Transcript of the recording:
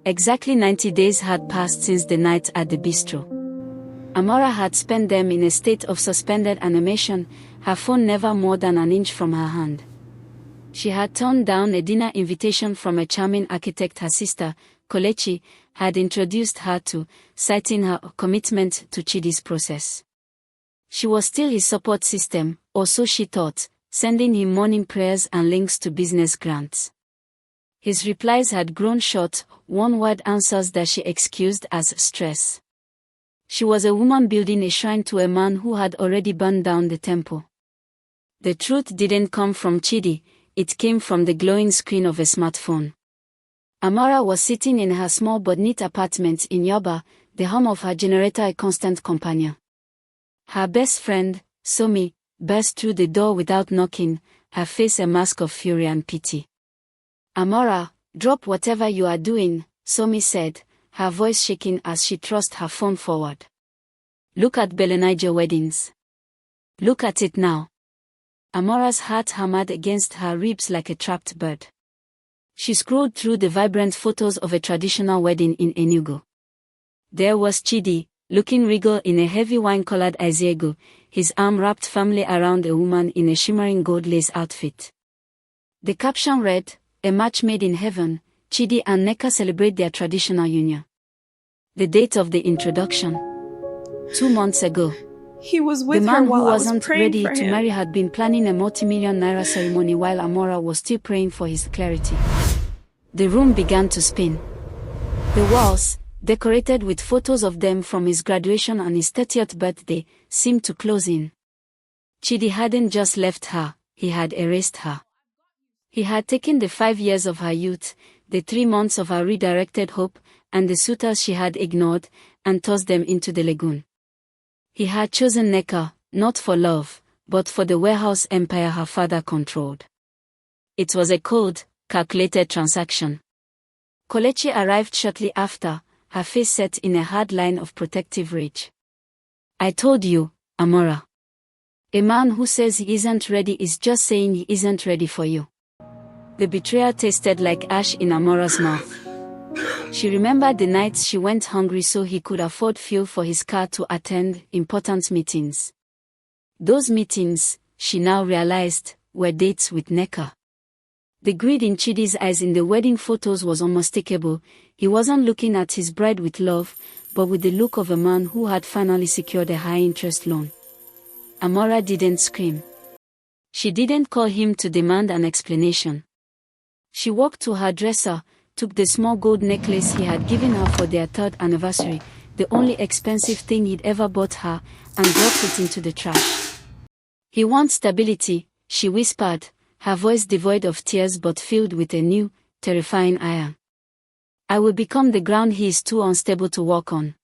Exactly 90 days had passed since the night at the bistro. Amara had spent them in a state of suspended animation, her phone never more than an inch from her hand. She had turned down a dinner invitation from a charming architect her sister, Kelechi, had introduced her to, citing her commitment to Chidi's process. She was still his support system, or so she thought, sending him morning prayers and links to business grants. His replies had grown short, one-word answers that she excused as stress. She was a woman building a shrine to a man who had already burned down the temple. The truth didn't come from Chidi, it came from the glowing screen of a smartphone. Amara was sitting in her small but neat apartment in Yoba, the home of her generator, a constant companion. Her best friend, Somi, burst through the door without knocking, her face a mask of fury and pity. "Amara, drop whatever you are doing," Somi said, her voice shaking as she thrust her phone forward. "Look at Belenije weddings. Look at it now." Amara's heart hammered against her ribs like a trapped bird. She scrolled through the vibrant photos of a traditional wedding in Enugu. There was Chidi, looking regal in a heavy wine-colored aziego, his arm wrapped firmly around a woman in a shimmering gold lace outfit. The caption read, "A match made in heaven, Chidi and Nneka celebrate their traditional union." The date of the introduction? 2 months ago. He was with the her man while who I was wasn't praying ready for to him. marry had been planning a multi-million naira ceremony while Amara was still praying for his clarity. The room began to spin. The walls, decorated with photos of them from his graduation and his 30th birthday, seemed to close in. Chidi hadn't just left her, he had erased her. He had taken the 5 years of her youth, the 3 months of her redirected hope, and the suitors she had ignored, and tossed them into the lagoon. He had chosen Nneka, not for love, but for the warehouse empire her father controlled. It was a cold, calculated transaction. Kelechi arrived shortly after, her face set in a hard line of protective rage. "I told you, Amara. A man who says he isn't ready is just saying he isn't ready for you." The betrayal tasted like ash in Amara's mouth. She remembered the nights she went hungry so he could afford fuel for his car to attend important meetings. Those meetings, she now realized, were dates with Nneka. The greed in Chidi's eyes in the wedding photos was unmistakable. He wasn't looking at his bride with love, but with the look of a man who had finally secured a high-interest loan. Amara didn't scream. She didn't call him to demand an explanation. She walked to her dresser, took the small gold necklace he had given her for their 3rd anniversary, the only expensive thing he'd ever bought her, and dropped it into the trash. "He wants stability," she whispered, her voice devoid of tears but filled with a new, terrifying iron. "I will become the ground he is too unstable to walk on."